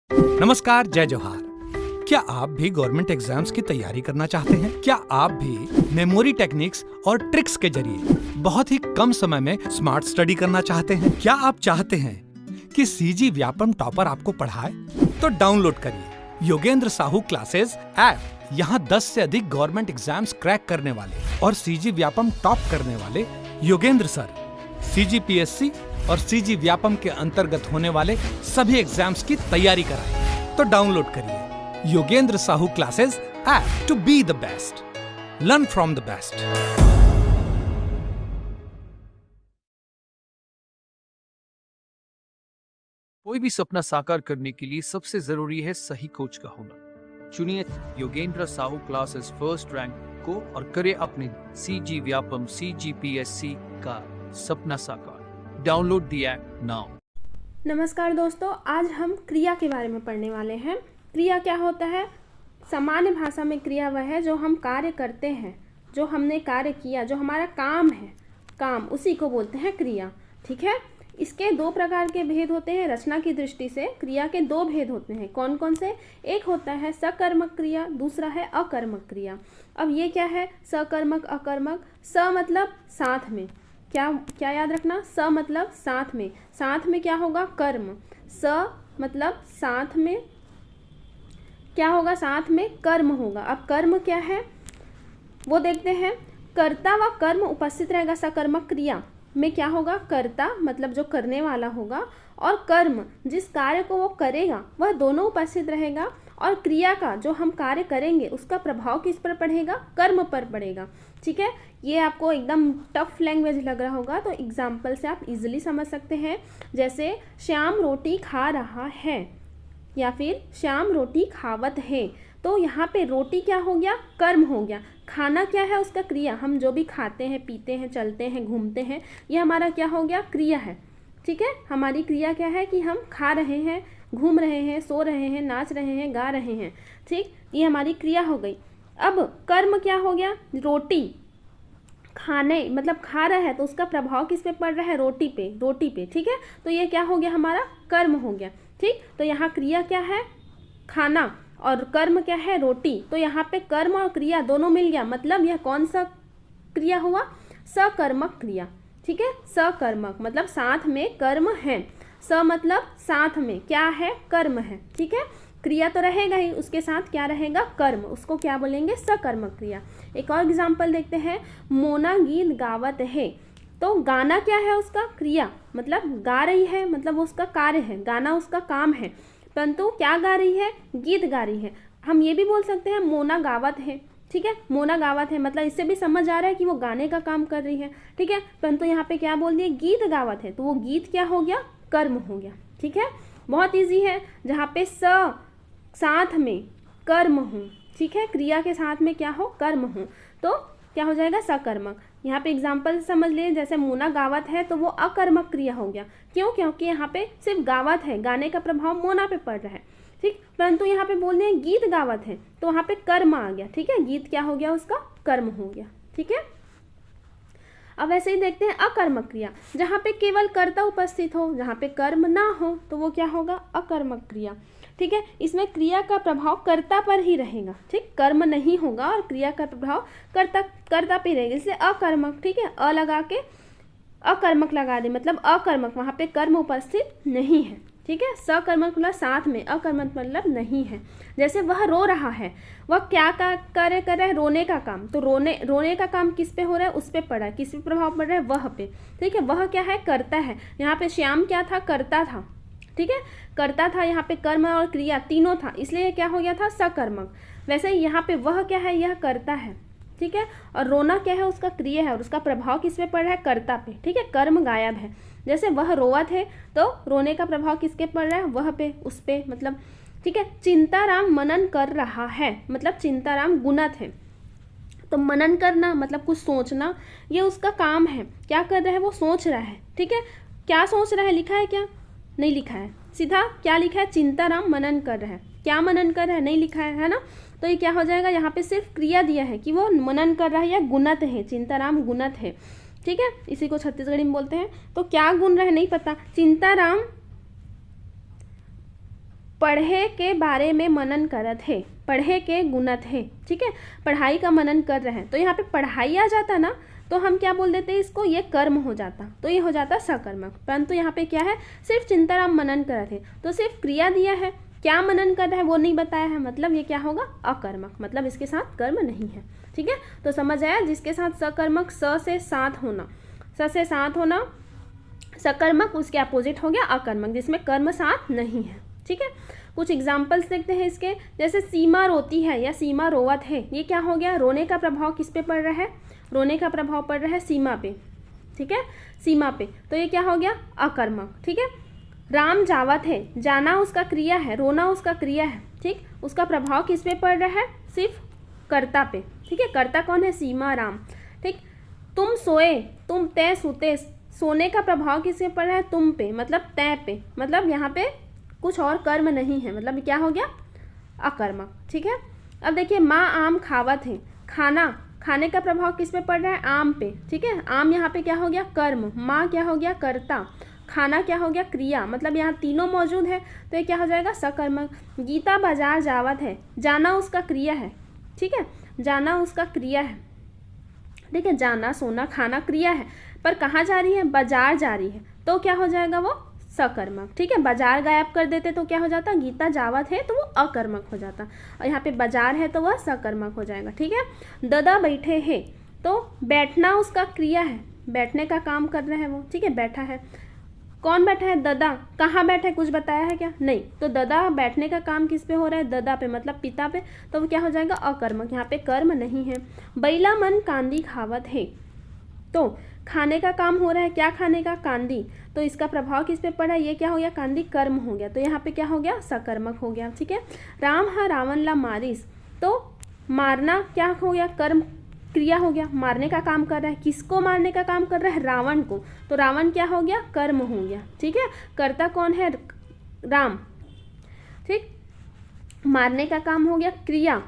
नमस्कार, जय जोहार। क्या आप भी गवर्नमेंट एग्जाम्स की तैयारी करना चाहते हैं? क्या आप भी मेमोरी टेक्निक्स और ट्रिक्स के जरिए बहुत ही कम समय में स्मार्ट स्टडी करना चाहते हैं? क्या आप चाहते हैं कि सीजी व्यापम टॉपर आपको पढ़ाए? तो डाउनलोड करिए योगेंद्र साहू क्लासेस ऐप। यहाँ 10 से अधिक गवर्नमेंट एग्जाम्स क्रैक करने वाले और सीजी व्यापम टॉप करने वाले योगेंद्र सर सीजीपीएससी और सीजी व्यापम के अंतर्गत होने वाले सभी एग्जाम्स की तैयारी कराएं। तो डाउनलोड करिए Yogendra Sahu classes app to be the best, learn from the best. कोई भी सपना साकार करने के लिए सबसे जरूरी है सही कोच का होना। चुनिए Yogendra Sahu classes first rank को और करे अपने सीजी व्यापम सीजीपीएससी का सपना साकार। Download the app now. नमस्कार दोस्तों, आज हम क्रिया के बारे में पढ़ने वाले हैं। क्रिया क्या होता है? सामान्य भाषा में क्रिया वह है जो हम कार्य करते हैं, जो हमने कार्य किया, जो हमारा काम है, काम, उसी को बोलते हैं क्रिया। ठीक है। इसके दो प्रकार के भेद होते हैं। रचना की दृष्टि से क्रिया के दो भेद होते हैं। कौन कौन से? एक होता है सकर्मक क्रिया, दूसरा है अकर्मक क्रिया। अब ये क्या है? सकर्मक, अकर्मक। स मतलब साथ में, क्या क्या याद रखना? स मतलब साथ में। साथ में क्या होगा? कर्म। स मतलब साथ में क्या होगा? साथ में कर्म होगा। अब कर्म क्या है वो देखते हैं। कर्ता व कर्म उपस्थित रहेगा। सकर्मक क्रिया में क्या होगा? कर्ता मतलब जो करने वाला होगा और कर्म जिस कार्य को वो करेगा वह दोनों उपस्थित रहेगा। और क्रिया का जो हम कार्य करेंगे उसका प्रभाव किस पर पड़ेगा? कर्म पर पड़ेगा। ठीक है। ये आपको एकदम टफ लैंग्वेज लग रहा होगा तो एग्जाम्पल से आप इजीली समझ सकते हैं। जैसे श्याम रोटी खा रहा है या फिर श्याम रोटी खावत है। तो यहाँ पे रोटी क्या हो गया? कर्म हो गया। खाना क्या है? उसका क्रिया। हम जो भी खाते हैं, पीते हैं, चलते हैं, घूमते हैं, ये हमारा क्या हो गया? क्रिया है। ठीक है। हमारी क्रिया क्या है कि हम खा रहे हैं, घूम रहे हैं, सो रहे हैं, नाच रहे हैं, गा रहे हैं। ठीक, ये हमारी क्रिया हो गई। अब कर्म क्या हो गया? रोटी खाने मतलब खा रहा है तो उसका प्रभाव किस पे पड़ रहा है? रोटी पे, रोटी पे। ठीक है। तो ये क्या हो गया? हमारा कर्म हो गया। ठीक। तो यहाँ क्रिया क्या है? खाना, और कर्म क्या है? रोटी। तो यहाँ पे कर्म और क्रिया दोनों मिल गया। मतलब यह कौन सा क्रिया हुआ? सकर्मक क्रिया। ठीक है। सकर्मक मतलब साथ में कर्म है। स मतलब साथ में क्या है? कर्म है। ठीक है। क्रिया तो रहेगा ही, उसके साथ क्या रहेगा? कर्म। उसको क्या बोलेंगे? सकर्मक क्रिया। एक और एग्जाम्पल देखते हैं। मोना गीत गावत है। तो गाना क्या है? उसका क्रिया, मतलब गा रही है, मतलब उसका कार्य है। गाना उसका काम है, परंतु क्या गा रही है? गीत गा रही है। हम ये भी बोल सकते हैं मोना गावत है। ठीक है। मोना गावत है मतलब इससे भी समझ आ रहा है कि वो गाने का काम कर रही है। ठीक है। परंतु यहाँ पे क्या बोल दिए? गीत गावत है। तो वो गीत क्या हो गया? कर्म हो गया। ठीक है। बहुत इजी है। जहाँ पे स साथ में कर्म हो, ठीक है, क्रिया के साथ में क्या हो? कर्म हो, तो क्या हो जाएगा? सकर्मक। यहाँ पे एग्जाम्पल समझ लिए। जैसे मोना गावत है तो वो अकर्मक क्रिया हो गया। क्यों? क्योंकि यहाँ पे सिर्फ गावत है, गाने का प्रभाव मोना पे पड़ रहा है। ठीक। परंतु यहाँ पे बोल रहे हैं गीत गावत है तो वहाँ पे कर्म आ गया। ठीक है। गीत क्या हो गया? उसका कर्म हो गया। ठीक है। अब ऐसे ही देखते हैं अकर्मक क्रिया, जहाँ पे केवल कर्ता उपस्थित हो, जहाँ पे कर्म ना हो, तो वो क्या होगा? अकर्मक क्रिया। ठीक है। इसमें क्रिया का प्रभाव कर्ता पर ही रहेगा। ठीक, कर्म नहीं होगा और क्रिया का प्रभाव कर्ता पे रहेगा, इसलिए अकर्मक। ठीक है। अ लगा के अकर्मक लगा दे, मतलब अकर्मक, वहाँ पे कर्म उपस्थित नहीं है। ठीक है। सकर्मक मतलब साथ में, अकर्मक मतलब नहीं है। जैसे वह रो रहा है, वह क्या कार्य कर रहा है? रोने का काम। तो रोने का काम किस पे हो रहा है? उस पे पड़ा है। किस पे प्रभाव पड़ रहा है? वह पे। ठीक है। वह क्या है? करता है। यहाँ पे श्याम क्या था? करता था। ठीक है। करता था। यहाँ पे कर्म और क्रिया तीनों था, इसलिए क्या हो गया था? सकर्मक। वैसे यहाँ पे वह क्या है? यह करता है। ठीक है। और रोना क्या है? उसका क्रिया है और उसका प्रभाव किस पे पड़ रहा है? कर्ता पे। ठीक है। कर्म गायब है। जैसे वह रोवत है तो रोने का प्रभाव किसके पड़ रहा है? वह पे, उस पे, मतलब। ठीक है। चिंताराम मनन कर रहा है, मतलब चिंताराम गुणत है। तो मनन करना मतलब कुछ सोचना, ये उसका काम है। क्या कर रहा है? वो सोच रहा है। ठीक है। क्या सोच रहा है? लिखा है क्या? नहीं लिखा है। सीधा क्या लिखा है? चिंताराम मनन कर रहा है। क्या मनन कर रहा है? नहीं लिखा है ना। तो ये क्या हो जाएगा? यहाँ पे सिर्फ क्रिया दिया है कि वो मनन कर रहा है या गुणत है। चिंताराम गुणत है। ठीक है। इसी को छत्तीसगढ़ी में बोलते हैं। तो क्या गुण रहे? नहीं पता। चिंताराम पढ़े के बारे में मनन करत है, पढ़े के गुणत है, ठीक है, पढ़ाई का मनन कर रहे हैं। तो यहाँ पे पढ़ाई आ जाता ना तो हम क्या बोल देते हैं इसको, ये कर्म हो जाता, तो ये हो जाता सकर्मक। परंतु यहाँ पे क्या है, सिर्फ चिंताराम मनन करत है, तो सिर्फ क्रिया दिया है, क्या मनन कर रहा है वो नहीं बताया है, मतलब ये क्या होगा, अकर्मक, मतलब इसके साथ कर्म नहीं है, ठीक है। तो समझ आया, जिसके साथ सकर्मक स से साथ होना, स से साथ होना सकर्मक, उसके अपोजिट हो गया अकर्मक, जिसमें कर्म साथ नहीं है, ठीक है। कुछ एग्जाम्पल्स देखते हैं इसके, जैसे सीमा रोती है या सीमा रोवत है, ये क्या हो गया, रोने का प्रभाव किस पे पड़ रहा है, रोने का प्रभाव पड़ रहा है सीमा पे, ठीक है, सीमा पे, तो ये क्या हो गया, अकर्मक, ठीक है। राम जावत है, जाना उसका क्रिया है, रोना उसका क्रिया है, ठीक, उसका प्रभाव किस पे पड़ रहा है, सिर्फ कर्ता पे, ठीक है, कर्ता कौन है, सीमा राम, ठीक। तुम सोए, तुम तय सोते, सोने का प्रभाव किस पे पड़ रहा है, तुम पे, मतलब तय पे, मतलब यहाँ पे कुछ और कर्म नहीं है, मतलब क्या हो गया, अकर्मक, ठीक है। अब देखिए, माँ आम खावत है, खाना, खाने का प्रभाव किस पे पड़ रहा है, आम पे, ठीक है, आम यहाँ पे क्या हो गया, कर्म, माँ क्या हो गया, कर्ता, खाना क्या हो गया, क्रिया, मतलब यहाँ तीनों मौजूद है, तो ये क्या हो जाएगा, सकर्मक। गीता बाजार जावत है, जाना उसका क्रिया है, ठीक है, जाना उसका क्रिया है, ठीक है, जाना, सोना, खाना क्रिया है, पर कहाँ जा रही है, बाजार जा रही है, तो क्या हो जाएगा वो सकर्मक, ठीक है। बाजार गायब कर देते तो क्या हो जाता, गीता जावत है तो वो अकर्मक हो जाता, और यहाँ पे बाजार है तो वह सकर्मक हो जाएगा, ठीक है। ददा बैठे हैं, तो बैठना उसका क्रिया है, बैठने का काम कर रहे हैं वो, ठीक है, बैठा है, कौन बैठा है, ददा, कहाँ बैठा है, कुछ बताया है क्या, नहीं, तो ददा बैठने का काम किस पे हो रहा है, ददा पे, मतलब पिता पे, तो वो क्या हो जाएगा, अकर्मक, यहाँ पे कर्म नहीं है। बैला मन कांदी खावत है, तो खाने का काम हो रहा है, क्या खाने का, कांदी, तो इसका प्रभाव किस पे पड़ा है, ये क्या हो गया, कांदी कर्म हो गया, तो यहाँ पे क्या हो गया, सकर्मक हो गया, ठीक है। राम हा रावण ला मारिस, तो मारना क्या हो गया, कर्म क्रिया हो गया, मारने का काम कर रहा है, किसको मारने का काम कर रहा है, रावण को, तो रावण क्या हो गया, कर्म हो गया, ठीक है। कर्ता कौन है, राम, ठीक, मारने का काम हो गया क्रिया,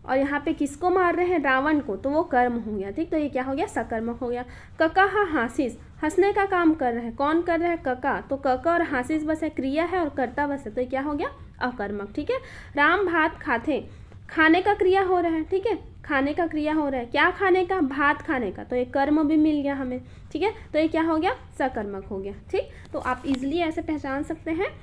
और यहाँ पे किसको मार रहे हैं, रावण को, तो वो कर्म हो गया, ठीक, तो ये क्या हो गया, सकर्मक हो गया। कका हा हासिस, हंसने का काम कर रहे हैं, कौन कर रहा है, कका, तो कका और हासिस बस है, क्रिया है और कर्ता बस है, तो ये क्या हो गया, अकर्मक, ठीक है। राम भात खाते, खाने का क्रिया हो रहा है, ठीक है, खाने का क्रिया हो रहा है, क्या खाने का, भात खाने का, तो ये कर्म भी मिल गया हमें, ठीक है, तो ये क्या हो गया, सकर्मक हो गया, ठीक। तो आप इजिली ऐसे पहचान सकते हैं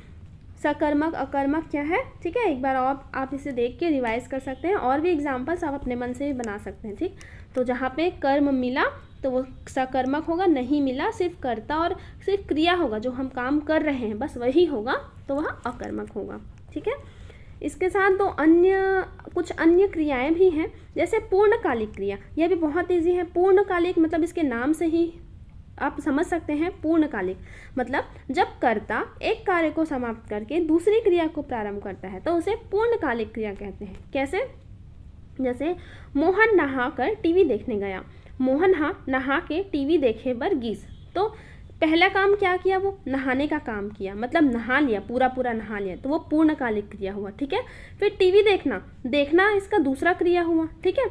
सकर्मक अकर्मक क्या है, ठीक है। एक बार और आप इसे देख के रिवाइज कर सकते हैं, और भी एग्जाम्पल्स आप अपने मन से भी बना सकते हैं, ठीक। तो जहाँ पे कर्म मिला तो वो सकर्मक होगा, नहीं मिला सिर्फ कर्ता और सिर्फ क्रिया होगा, जो हम काम कर रहे हैं बस वही होगा, तो वह अकर्मक होगा, ठीक है। इसके साथ दो कुछ अन्य क्रियाएं भी हैं, जैसे पूर्णकालिक क्रिया, यह भी बहुत ईजी है। पूर्णकालिक मतलब इसके नाम से ही आप समझ सकते हैं, पूर्णकालिक मतलब जब कर्ता एक कार्य को समाप्त करके दूसरी क्रिया को प्रारंभ करता है तो उसे पूर्णकालिक क्रिया कहते हैं। कैसे, जैसे मोहन नहा कर टीवी देखने गया, मोहन नहा के टीवी देखे बर गीस, तो पहला काम क्या किया, वो नहाने का काम किया, मतलब नहा लिया, पूरा नहा लिया, तो वो पूर्णकालिक क्रिया हुआ, ठीक है। फिर टीवी देखना इसका दूसरा क्रिया हुआ, ठीक है।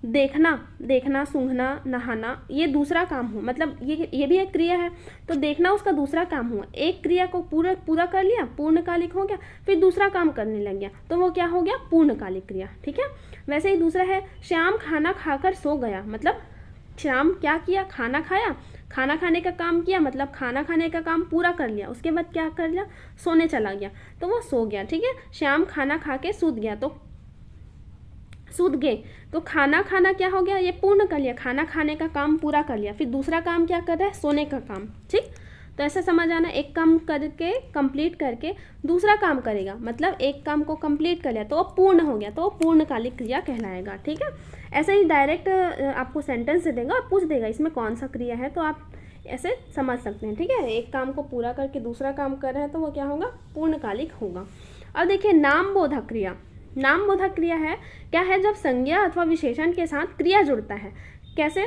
देखना सूंघना नहाना ये दूसरा काम हुआ, मतलब ये भी एक क्रिया है, तो देखना उसका दूसरा काम हुआ। एक क्रिया को पूरा कर लिया, पूर्णकालिक हो गया, फिर दूसरा काम करने लग गया, तो वो क्या हो गया, पूर्णकालिक क्रिया, ठीक है। वैसे ही दूसरा है श्याम खाना खाकर सो गया, मतलब श्याम क्या किया, खाना खाया, खाना खाने का काम किया, मतलब खाना खाने का काम पूरा कर लिया, उसके बाद क्या कर लिया, सोने चला गया, तो वो सो गया, ठीक है। श्याम खाना खा के सूत गया, तो सूत गए, तो खाना क्या हो गया, ये पूर्ण कर लिया, खाना खाने का काम पूरा कर लिया, फिर दूसरा काम क्या कर रहा है, सोने का काम, ठीक। तो ऐसा समझ आना, एक काम करके कंप्लीट करके दूसरा काम करेगा, मतलब एक काम को कंप्लीट कर लिया तो वो पूर्ण हो गया, तो वो पूर्णकालिक क्रिया कहलाएगा, ठीक है। ऐसे ही डायरेक्ट आपको सेंटेंस दे देगा और पूछ देगा इसमें कौन सा क्रिया है, तो आप ऐसे समझ सकते हैं, ठीक है। एक काम को पूरा करके दूसरा काम कर रहे हैं तो वो क्या होगा, पूर्णकालिक होगा। अब देखिए नामबोधक क्रिया, नामबोधक क्रिया है क्या है, जब संज्ञा अथवा विशेषण के साथ क्रिया जुड़ता है। कैसे,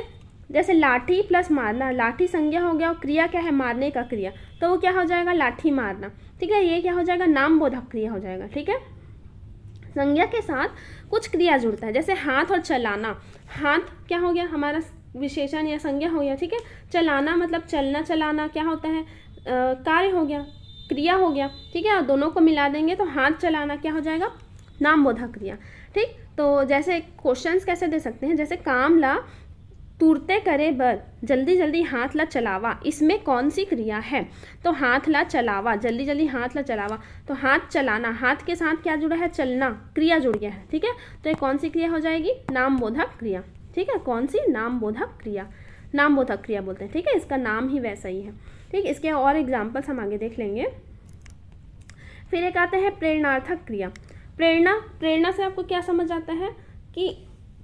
जैसे लाठी प्लस मारना, लाठी संज्ञा हो गया और क्रिया क्या है, मारने का क्रिया, तो वो क्या हो जाएगा, लाठी मारना, ठीक है। ये क्या हो जाएगा, नामबोधक क्रिया हो जाएगा, ठीक है। संज्ञा के साथ कुछ क्रिया जुड़ता है, जैसे हाथ और चलाना, हाथ क्या हो गया, हमारा विशेषण या संज्ञा हो गया, ठीक है। चलाना मतलब चलना, चलाना क्या होता है, कार्य हो गया, क्रिया हो गया, ठीक है। और दोनों को मिला देंगे तो हाथ चलाना क्या हो जाएगा, नामबोधक क्रिया, ठीक। तो जैसे क्वेश्चंस कैसे दे सकते हैं, जैसे काम ला तुरते करे बर, जल्दी जल्दी हाथ ला चलावा, इसमें कौन सी क्रिया है, तो हाथ ला चलावा, जल्दी जल्दी हाथ ला चलावा, तो हाथ चलाना, हाथ के साथ क्या जुड़ा है, चलना, क्रिया जुड़ गया है, ठीक है। तो ये कौन सी क्रिया हो जाएगी, नामबोधक क्रिया, ठीक है। कौन सी, नामबोधक क्रिया, नामबोधक क्रिया बोलते हैं, ठीक है। इसका नाम ही वैसा ही है, ठीक। इसके और एग्जाम्पल्स हम आगे देख लेंगे। फिर एक आते हैं प्रेरणार्थक क्रिया। प्रेरणा से आपको क्या समझ आता है कि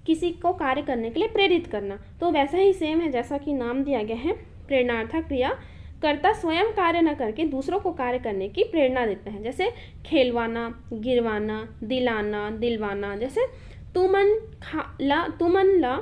किसी को कार्य करने के लिए प्रेरित करना, तो वैसा ही सेम है जैसा कि नाम दिया गया है प्रेरणार्थक क्रिया। कर्ता स्वयं कार्य न करके दूसरों को कार्य करने की प्रेरणा देते हैं, जैसे खेलवाना, गिरवाना, दिलाना, दिलवाना। जैसे तुमन ला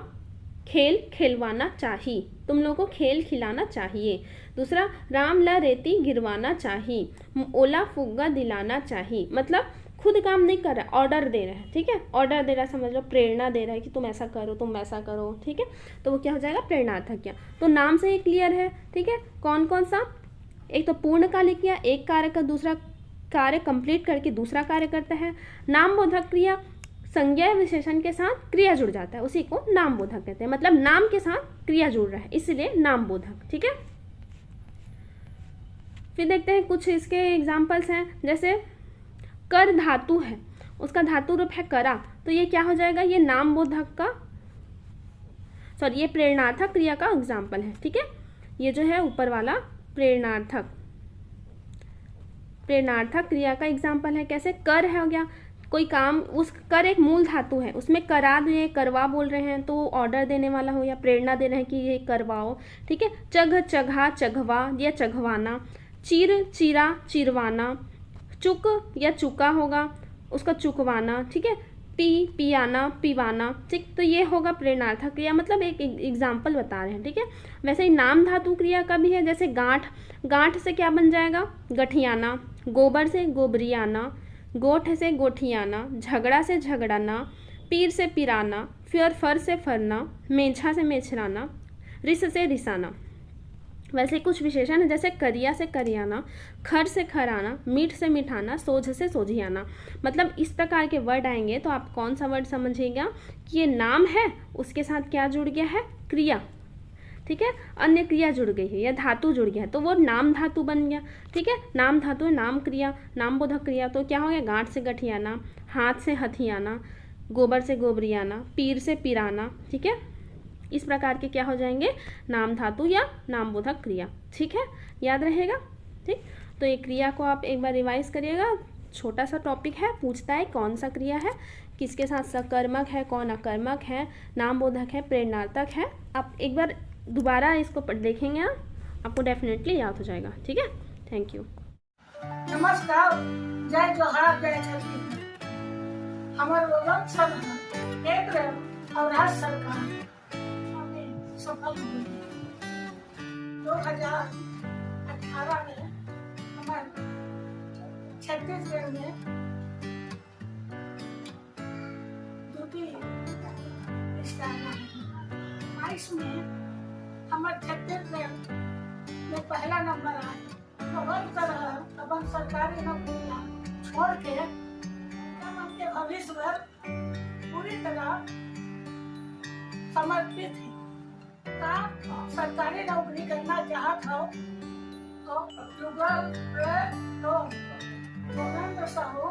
खेल खिलवाना चाहिए, तुम लोगों को खेल खिलाना चाहिए। दूसरा, राम ला रेती गिरवाना चाहिए, ओला फुग्गा दिलाना चाहिए। मतलब खुद काम नहीं कर रहा, ऑर्डर दे रहा है, ठीक है। ऑर्डर दे रहा है, समझ लो प्रेरणा दे रहा है कि तुम ऐसा करो, तुम ऐसा करो, ठीक है। तो वो क्या हो जाएगा, प्रेरणार्थक क्रिया। तो नाम से ही क्लियर है, ठीक है। कौन कौन सा, एक तो पूर्णकालिक क्रिया, एक कार्य का दूसरा कार्य कंप्लीट करके दूसरा कार्य करता है। नामबोधक क्रिया, संज्ञा विशेषण के साथ क्रिया जुड़ जाता है, उसी को नामबोधक कहते हैं। मतलब नाम के साथ क्रिया जुड़ रहा है, इसलिए नामबोधक, ठीक है। फिर देखते हैं कुछ इसके एग्जाम्पल्स हैं। जैसे कर धातु है, उसका धातु रूप है करा, तो ये क्या हो जाएगा, ये नामबोधक का, सॉरी ये प्रेरणार्थक क्रिया का एग्जाम्पल है, ठीक है। ये जो है ऊपर वाला प्रेरणार्थक क्रिया का एग्जाम्पल है। कैसे, कर है हो गया, कोई काम, उस कर एक मूल धातु है, उसमें करा दिए, करवा बोल रहे हैं, तो ऑर्डर देने वाला हो या प्रेरणा दे रहे हैं कि ये करवाओ, ठीक है। चघ चघा, चघवा या चघवाना। चीर चिरा, चिरवाना। चुक या चुका होगा, उसका चुकवाना, ठीक है। पी पियाना, पिवाना, ठीक। तो ये होगा प्रेरणार्थक क्रिया, मतलब एक एग्जाम्पल बता रहे हैं, ठीक है। वैसे ही नाम धातु क्रिया का भी है। जैसे गांठ से क्या बन जाएगा, गठियाना। गोबर से गोबरियाना। गोठ से गोठियाना। झगड़ा से झगड़ाना। पीर से पिराना। फर से फरना। मेछा से मेछराना। रिस से रिसाना। वैसे कुछ विशेषण है, जैसे करिया से करियाना, खर से खराना, मीठ से मिठाना, सोझ से सोझियाना। मतलब इस प्रकार के वर्ड आएंगे तो आप कौन सा वर्ड समझिएगा कि ये नाम है, उसके साथ क्या जुड़ गया है, क्रिया, ठीक है। अन्य क्रिया जुड़ गई है या धातु जुड़ गया है, तो वो नाम धातु बन गया, ठीक है। नाम धातु, नाम क्रिया, नामबोधक क्रिया। तो क्या हो गया, गांठ से गठियाना, हाथ से हथियाना, गोबर से गोबरियाना, पीर से पिराना, ठीक है। इस प्रकार के क्या हो जाएंगे, नाम धातु या नामबोधक क्रिया, ठीक है। याद रहेगा, ठीक। तो ये क्रिया को आप एक बार रिवाइज करिएगा, छोटा सा टॉपिक है, पूछता है कौन सा क्रिया है, किसके साथ सकर्मक है, कौन अकर्मक है, नामबोधक है, प्रेरणार्थक है। आप एक बार दोबारा इसको देखेंगे ना, आपको डेफिनेटली याद हो जाएगा, ठीक है। Thank you. नमस्कार, जय जोहार, जय छत्तीसगढ़। हमारे लोग सब केंद्र और राज्य सरकार सफल हुई। 2018 में हमारे छत्तीसगढ़ में द्वितीय स्थान है। 22 में हमारे छत्तीसगढ़ में पहला नंबर आया। तो हर तरह अपन सरकारी नौकरियां छोड़ के हम अपने भविष्य पर पूरी तरह समर्पित है। सरकारी नौकरी करना चाहत हो तो गूगल पे तो जोगेंद्र साहू